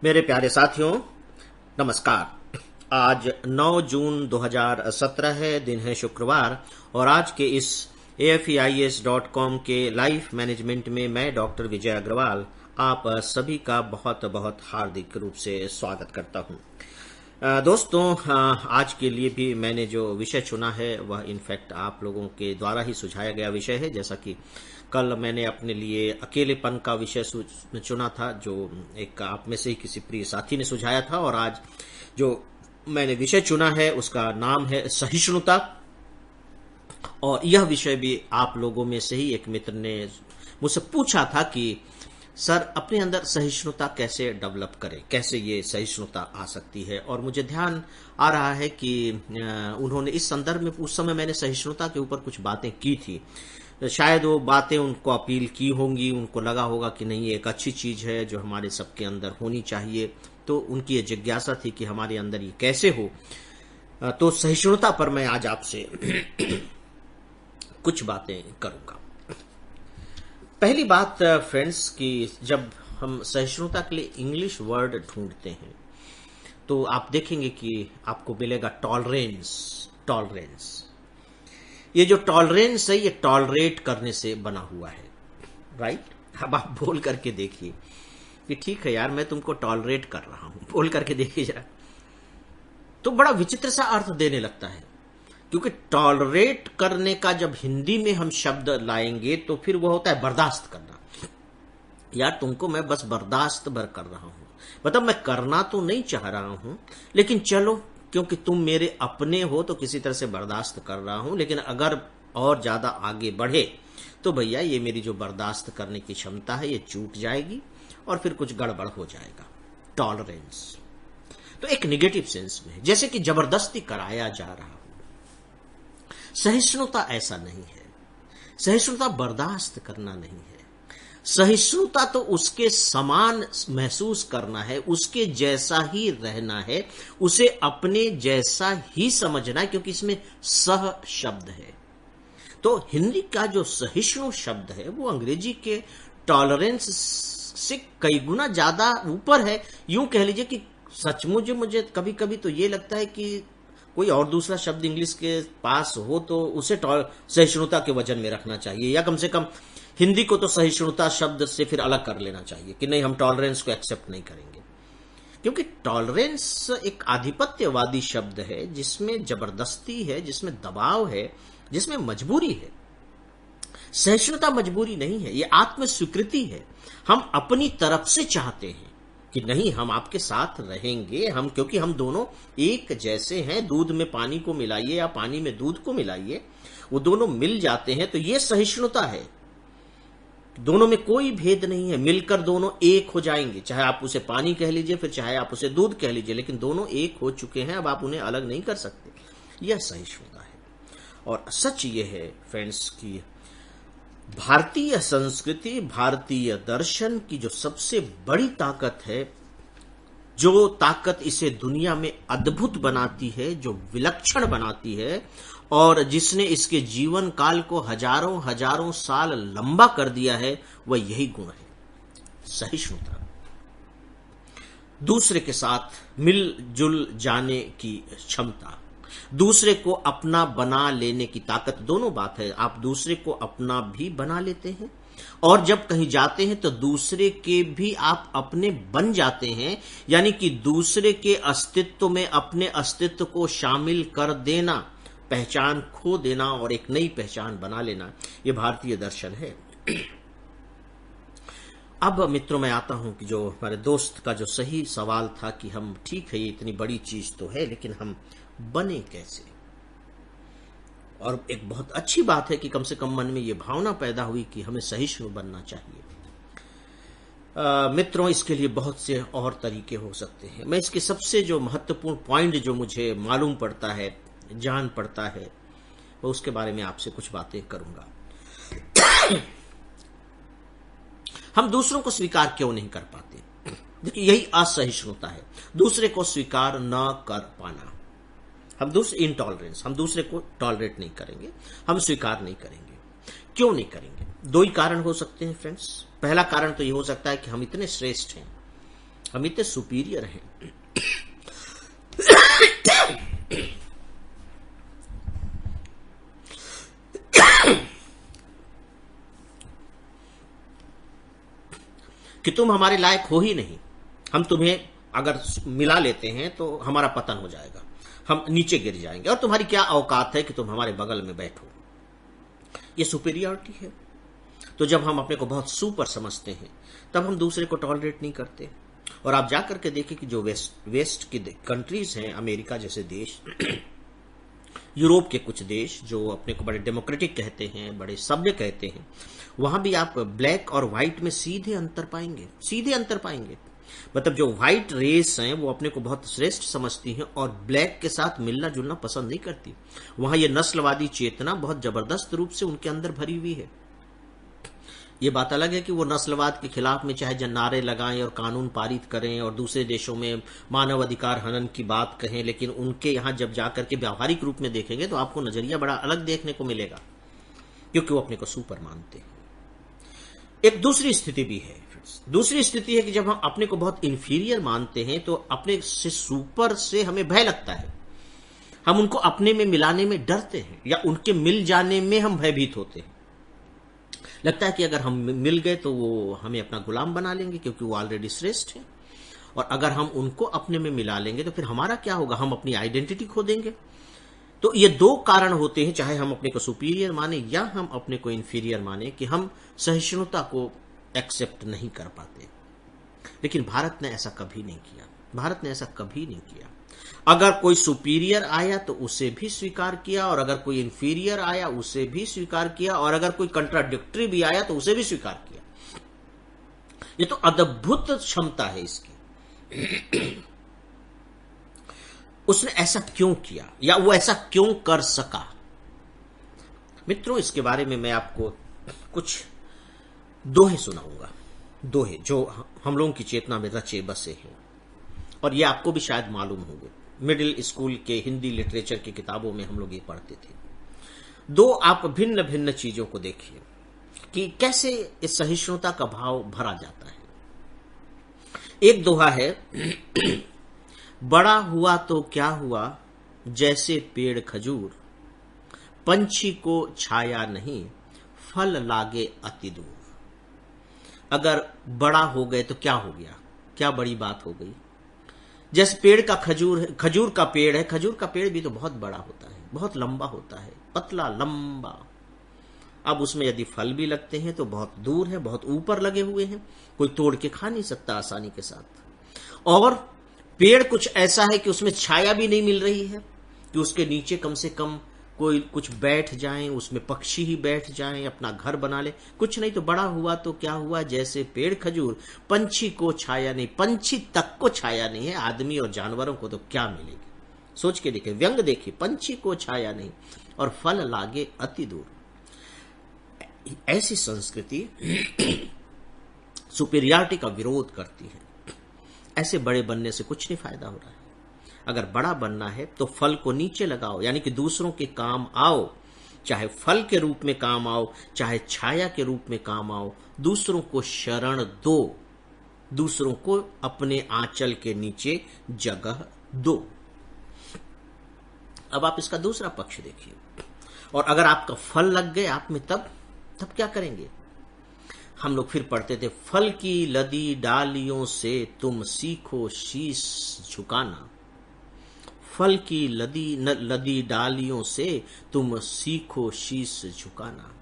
मेरे प्यारे साथियों, नमस्कार। आज 9 जून 2017 है, दिन है शुक्रवार, और आज के इस AFEIS.com के लाइफ मैनेजमेंट में मैं डॉक्टर विजय अग्रवाल आप सभी का बहुत बहुत हार्दिक रूप से स्वागत करता हूं। दोस्तों, आज के लिए भी मैंने जो विषय चुना है वह इनफैक्ट आप लोगों के द्वारा ही सुझाया गया विषय है। जैसा कि कल मैंने अपने लिए अकेलेपन का विषय चुना था, जो एक आप में से ही किसी प्रिय साथी ने सुझाया था, और आज जो मैंने विषय चुना है उसका नाम है सहिष्णुता। और यह विषय भी आप लोगों में से ही एक मित्र ने मुझसे पूछा था कि सर, अपने अंदर सहिष्णुता कैसे डेवलप करें, कैसे ये सहिष्णुता आ सकती है। और मुझे ध्यान आ रहा है कि उन्होंने इस संदर्भ में, उस समय मैंने सहिष्णुता के ऊपर कुछ बातें की थी, शायद वो बातें उनको अपील की होंगी, उनको लगा होगा कि नहीं, ये एक अच्छी चीज है जो हमारे सबके अंदर होनी चाहिए। तो उनकी ये जिज्ञासा थी कि हमारे अंदर ये कैसे हो। तो सहिष्णुता पर मैं आज आपसे कुछ बातें करूंगा। पहली बात फ्रेंड्स, कि जब हम सहिष्णुता के लिए इंग्लिश वर्ड ढूंढते हैं तो आप देखेंगे कि आपको मिलेगा टॉलरेंस। टॉलरेंस, ये जो टॉलरेंस है, ये टॉलरेट करने से बना हुआ है, राइट। अब आप बोल करके देखिए कि ठीक है यार, मैं तुमको टॉलरेट कर रहा हूं, बोल करके देखिए जरा, तो बड़ा विचित्र सा अर्थ देने लगता है। क्योंकि टॉलरेट करने का जब हिंदी में हम शब्द लाएंगे तो फिर वो होता है बर्दाश्त करना। यार, तुमको मैं बस बर्दाश्त भर कर रहा हूं, मतलब मैं करना तो नहीं चाह रहा हूं, लेकिन चलो क्योंकि तुम मेरे अपने हो तो किसी तरह से बर्दाश्त कर रहा हूं। लेकिन अगर और ज्यादा आगे बढ़े तो भैया ये मेरी जो बर्दाश्त करने की क्षमता है ये चूक जाएगी और फिर कुछ गड़बड़ हो जाएगा। टॉलरेंस तो एक निगेटिव सेंस में है, जैसे कि जबरदस्ती कराया जा रहा हो। सहिष्णुता ऐसा नहीं है। सहिष्णुता बर्दाश्त करना नहीं है। सहिष्णुता तो उसके समान महसूस करना है, उसके जैसा ही रहना है, उसे अपने जैसा ही समझना है, क्योंकि इसमें सह शब्द है। तो हिंदी का जो सहिष्णु शब्द है वो अंग्रेजी के टॉलरेंस से कई गुना ज्यादा ऊपर है। यूं कह लीजिए कि सचमुच मुझे कभी कभी तो ये लगता है कि कोई और दूसरा शब्द इंग्लिश के पास हो तो उसे सहिष्णुता के वजन में रखना चाहिए, या कम से कम हिंदी को तो सहिष्णुता शब्द से फिर अलग कर लेना चाहिए कि नहीं, हम टॉलरेंस को एक्सेप्ट नहीं करेंगे। क्योंकि टॉलरेंस एक आधिपत्यवादी शब्द है, जिसमें जबरदस्ती है, जिसमें दबाव है, जिसमें मजबूरी है। सहिष्णुता मजबूरी नहीं है, ये आत्म स्वीकृति है। हम अपनी तरफ से चाहते हैं कि नहीं, हम आपके साथ रहेंगे, हम, क्योंकि हम दोनों एक जैसे हैं। दूध में पानी को मिलाइए या पानी में दूध को मिलाइए, वो दोनों मिल जाते हैं, तो ये सहिष्णुता है। दोनों में कोई भेद नहीं है, मिलकर दोनों एक हो जाएंगे। चाहे आप उसे पानी कह लीजिए, फिर चाहे आप उसे दूध कह लीजिए, लेकिन दोनों एक हो चुके हैं, अब आप उन्हें अलग नहीं कर सकते। यह सहिष्णुता है। और सच ये है फ्रेंड्स कि भारतीय संस्कृति, भारतीय दर्शन की जो सबसे बड़ी ताकत है, जो ताकत इसे दुनिया में अद्भुत बनाती है, जो विलक्षण बनाती है, और जिसने इसके जीवन काल को हजारों हजारों साल लंबा कर दिया है, वह यही गुण है, सहिष्णुता। दूसरे के साथ मिलजुल जाने की क्षमता, दूसरे को अपना बना लेने की ताकत। दोनों बात है, आप दूसरे को अपना भी बना लेते हैं, और जब कहीं जाते हैं तो दूसरे के भी आप अपने बन जाते हैं। यानी कि दूसरे के अस्तित्व में अपने अस्तित्व को शामिल कर देना, पहचान खो देना और एक नई पहचान बना लेना, यह भारतीय दर्शन है। अब मित्रों, मैं आता हूं कि जो हमारे दोस्त का जो सही सवाल था कि हम, ठीक है ये इतनी बड़ी चीज तो है, लेकिन हम बने कैसे। और एक बहुत अच्छी बात है कि कम से कम मन में ये भावना पैदा हुई कि हमें सहिष्णु बनना चाहिए। मित्रों, इसके लिए बहुत से और तरीके हो सकते हैं। मैं इसके सबसे जो महत्वपूर्ण पॉइंट जो मुझे मालूम पड़ता है, जान पड़ता है, वो उसके बारे में आपसे कुछ बातें करूंगा। हम दूसरों को स्वीकार क्यों नहीं कर पाते? देखिए, यही असहिष्णुता है, दूसरे को स्वीकार न कर पाना। हम इनटॉलरेंस, हम दूसरे को टॉलरेट नहीं करेंगे, हम स्वीकार नहीं करेंगे। क्यों नहीं करेंगे? दो ही कारण हो सकते हैं फ्रेंड्स। पहला कारण तो ये हो सकता है कि हम इतने श्रेष्ठ हैं, हम इतने सुपीरियर हैं। कि तुम हमारे लायक हो ही नहीं, हम तुम्हें अगर मिला लेते हैं तो हमारा पतन हो जाएगा, हम नीचे गिर जाएंगे, और तुम्हारी क्या औकात है कि तुम हमारे बगल में बैठो। ये सुपीरियरिटी है। तो जब हम अपने को बहुत सुपर समझते हैं तब हम दूसरे को टॉलरेट नहीं करते। और आप जाकर के देखें कि जो वेस्ट की कंट्रीज हैं, अमेरिका जैसे देश, यूरोप के कुछ देश जो अपने को बड़े डेमोक्रेटिक कहते हैं, बड़े सभ्य कहते हैं, वहां भी आप ब्लैक और व्हाइट में सीधे अंतर पाएंगे, सीधे अंतर पाएंगे। मतलब जो व्हाइट रेस हैं वो अपने को बहुत श्रेष्ठ समझती हैं और ब्लैक के साथ मिलना जुलना पसंद नहीं करती। वहां ये नस्लवादी चेतना बहुत जबरदस्त रूप से उनके अंदर भरी हुई है। ये बात अलग है कि वो नस्लवाद के खिलाफ में चाहे नारे लगाएं और कानून पारित करें और दूसरे देशों में मानव अधिकार हनन की बात कहें, लेकिन उनके यहां जब जाकर के व्यावहारिक रूप में देखेंगे तो आपको नजरिया बड़ा अलग देखने को मिलेगा, क्योंकि वो अपने को सुपर मानते हैं। एक दूसरी स्थिति भी है। दूसरी स्थिति है कि जब हम अपने को बहुत इंफीरियर मानते हैं तो अपने से सुपर से हमें भय लगता है, हम उनको अपने में मिलाने में डरते हैं या उनके मिल जाने में हम भयभीत होते हैं। लगता है कि अगर हम मिल गए तो वो हमें अपना गुलाम बना लेंगे क्योंकि वो ऑलरेडी श्रेष्ठ है, और अगर हम उनको अपने में मिला लेंगे तो फिर हमारा क्या होगा, हम अपनी आइडेंटिटी खो देंगे। तो ये दो कारण होते हैं, चाहे हम अपने को सुपीरियर माने या हम अपने को इंफीरियर माने, कि हम सहिष्णुता को एक्सेप्ट नहीं कर पाते। लेकिन भारत ने ऐसा कभी नहीं किया, भारत ने ऐसा कभी नहीं किया। अगर कोई सुपीरियर आया तो उसे भी स्वीकार किया, और अगर कोई इंफीरियर आया उसे भी स्वीकार किया, और अगर कोई कंट्राडिक्टरी भी आया तो उसे भी स्वीकार किया। ये तो अद्भुत क्षमता है इसकी। उसने ऐसा क्यों किया या वो ऐसा क्यों कर सका? मित्रों, इसके बारे में मैं आपको कुछ दोहे सुनाऊंगा, दोहे जो हम लोगों की चेतना में रचे बसे हैं, और ये आपको भी शायद मालूम होंगे। मिडिल स्कूल के हिंदी लिटरेचर की किताबों में हम लोग ये पढ़ते थे। दो आप भिन्न भिन्न चीजों को देखिए कि कैसे इस सहिष्णुता का भाव भरा जाता है। एक दोहा है, बड़ा हुआ तो क्या हुआ जैसे पेड़ खजूर, पंछी को छाया नहीं फल लागे अति दूर। अगर बड़ा हो गए तो क्या हो गया, क्या बड़ी बात हो गई। जैसे पेड़ का खजूर का पेड़ है, खजूर का पेड़ भी तो बहुत बड़ा होता है, बहुत लंबा होता है, पतला लंबा। अब उसमें यदि फल भी लगते हैं तो बहुत दूर है, बहुत ऊपर लगे हुए हैं, कोई तोड़ के खा नहीं सकता आसानी के साथ। और पेड़ कुछ ऐसा है कि उसमें छाया भी नहीं मिल रही है कि उसके नीचे कम से कम कोई कुछ बैठ जाए, उसमें पक्षी ही बैठ जाएं, अपना घर बना ले, कुछ नहीं। तो बड़ा हुआ तो क्या हुआ जैसे पेड़ खजूर, पंछी को छाया नहीं, पंछी तक को छाया नहीं है, आदमी और जानवरों को तो क्या मिलेगी। सोच के देखिए, व्यंग देखिए, पंछी को छाया नहीं और फल लागे अति दूर। ऐसी संस्कृति सुपीरियरिटी का विरोध करती है। ऐसे बड़े बनने से कुछ नहीं फायदा हो रहा है। अगर बड़ा बनना है तो फल को नीचे लगाओ, यानी कि दूसरों के काम आओ, चाहे फल के रूप में काम आओ, चाहे छाया के रूप में काम आओ। दूसरों को शरण दो, दूसरों को अपने आंचल के नीचे जगह दो। अब आप इसका दूसरा पक्ष देखिए, और अगर आपका फल लग गए आप में, तब क्या करेंगे। हम लोग फिर पढ़ते थे, फल की लदी डालियों से तुम सीखो शीश झुकाना। फल की लदी डालियों से तुम सीखो शीश झुकाना।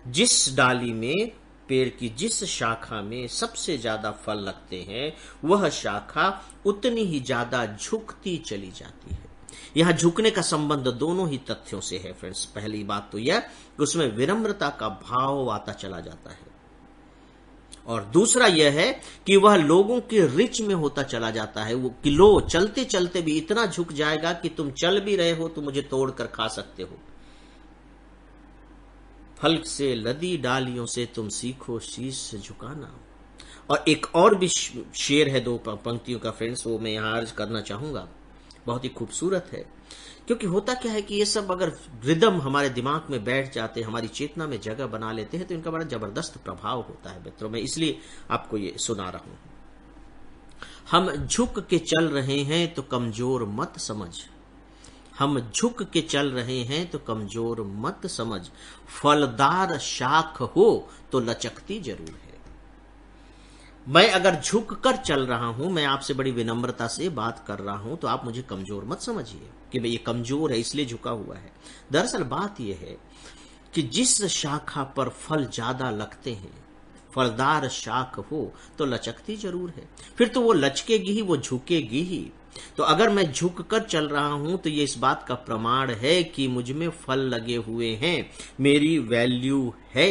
जिस डाली में, पेड़ की जिस शाखा में सबसे ज्यादा फल लगते हैं, वह शाखा उतनी ही ज्यादा झुकती चली जाती है। यहां झुकने का संबंध दोनों ही तथ्यों से है फ्रेंड्स। पहली बात तो यह कि उसमें विनम्रता का भाव आता चला जाता है, और दूसरा यह है कि वह लोगों के रिच में होता चला जाता है। वो किलो चलते चलते भी इतना झुक जाएगा कि तुम चल भी रहे हो तो मुझे तोड़कर खा सकते हो। फल से लदी डालियों से तुम सीखो शीश झुकाना। और एक और भी शेर है, दो पंक्तियों का फ्रेंड्स, वो मैं यहां अर्ज करना चाहूंगा। बहुत ही खूबसूरत है, क्योंकि होता क्या है कि ये सब अगर रिदम हमारे दिमाग में बैठ जाते, हमारी चेतना में जगह बना लेते हैं, तो इनका बड़ा जबरदस्त प्रभाव होता है मित्रों। मैं इसलिए आपको ये सुना रहा हूं। हम झुक के चल रहे हैं तो कमजोर मत समझ, हम झुक के चल रहे हैं तो कमजोर मत समझ, फलदार शाख हो तो लचकती जरूर है। मैं अगर झुक कर चल रहा हूं, मैं आपसे बड़ी विनम्रता से बात कर रहा हूं, तो आप मुझे कमजोर मत समझिए कि भाई ये कमजोर है इसलिए झुका हुआ है। दरअसल बात यह है कि जिस शाखा पर फल ज्यादा लगते हैं, फलदार शाख हो तो लचकती जरूर है, फिर तो वो लचकेगी ही, वो झुकेगी ही। तो अगर मैं झुक कर चल रहा हूं तो ये इस बात का प्रमाण है कि मुझ में फल लगे हुए हैं, मेरी वैल्यू है,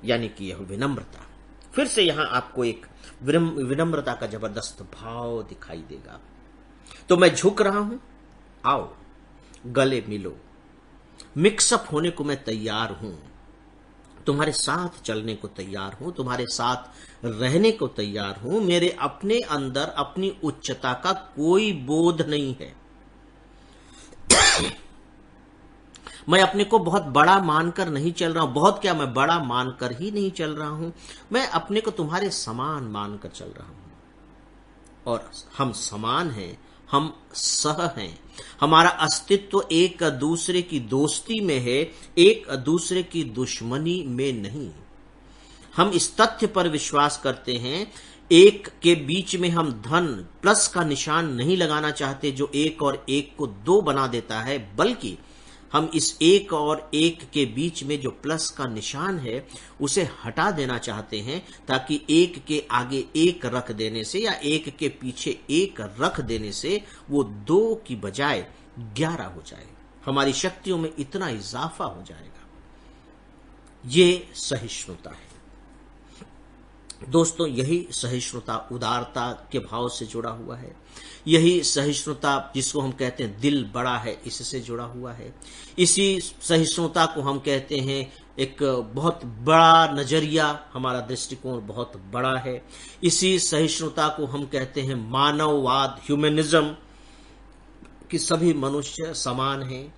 यानी कि यह विनम्रता। फिर से यहां आपको एक विनम्रता का जबरदस्त भाव दिखाई देगा। तो मैं झुक रहा हूं, आओ गले मिलो, मिक्सअप होने को मैं तैयार हूं, तुम्हारे साथ चलने को तैयार हूं, तुम्हारे साथ रहने को तैयार हूं। मेरे अपने अंदर अपनी उच्चता का कोई बोध नहीं है। मैं अपने को बहुत बड़ा मानकर नहीं चल रहा हूं, बहुत क्या, मैं बड़ा मानकर ही नहीं चल रहा हूं, मैं अपने को तुम्हारे समान मानकर चल रहा हूं। और हम समान हैं, हम सह हैं, हमारा अस्तित्व एक दूसरे की दोस्ती में है, एक दूसरे की दुश्मनी में नहीं। हम इस तथ्य पर विश्वास करते हैं, एक के बीच में हम धन प्लस का निशान नहीं लगाना चाहते जो एक और एक को दो बना देता है, बल्कि हम इस एक और एक के बीच में जो प्लस का निशान है उसे हटा देना चाहते हैं, ताकि एक के आगे एक रख देने से या एक के पीछे एक रख देने से वो 2 की बजाय 11 हो जाए, हमारी शक्तियों में इतना इजाफा हो जाएगा। ये सहिष्णुता है दोस्तों, यही सहिष्णुता उदारता के भाव से जुड़ा हुआ है। यही सहिष्णुता जिसको हम कहते हैं दिल बड़ा है, इससे जुड़ा हुआ है। इसी सहिष्णुता को हम कहते हैं एक बहुत बड़ा नजरिया, हमारा दृष्टिकोण बहुत बड़ा है। इसी सहिष्णुता को हम कहते हैं मानववाद, ह्यूमनिज्म, कि सभी मनुष्य समान हैं।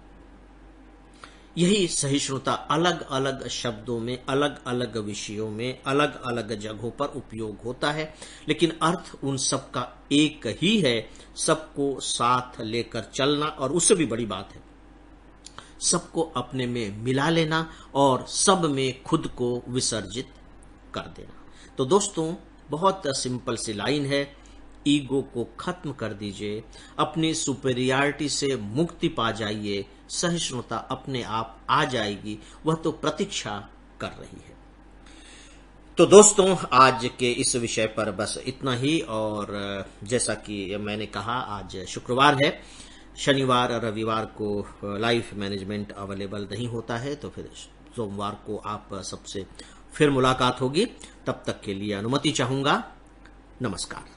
यही सहिष्णुता अलग अलग शब्दों में, अलग अलग विषयों में, अलग अलग जगहों पर उपयोग होता है, लेकिन अर्थ उन सब का एक ही है, सबको साथ लेकर चलना, और उससे भी बड़ी बात है सबको अपने में मिला लेना और सब में खुद को विसर्जित कर देना। तो दोस्तों, बहुत सिंपल सी लाइन है, ईगो को खत्म कर दीजिए, अपनी सुपेरियरिटी से मुक्ति पा जाइए, सहिष्णुता अपने आप आ जाएगी, वह तो प्रतीक्षा कर रही है। तो दोस्तों, आज के इस विषय पर बस इतना ही। और जैसा कि मैंने कहा, आज शुक्रवार है, शनिवार रविवार को लाइफ मैनेजमेंट अवेलेबल नहीं होता है, तो फिर सोमवार को आप सबसे फिर मुलाकात होगी। तब तक के लिए अनुमति चाहूंगा। नमस्कार।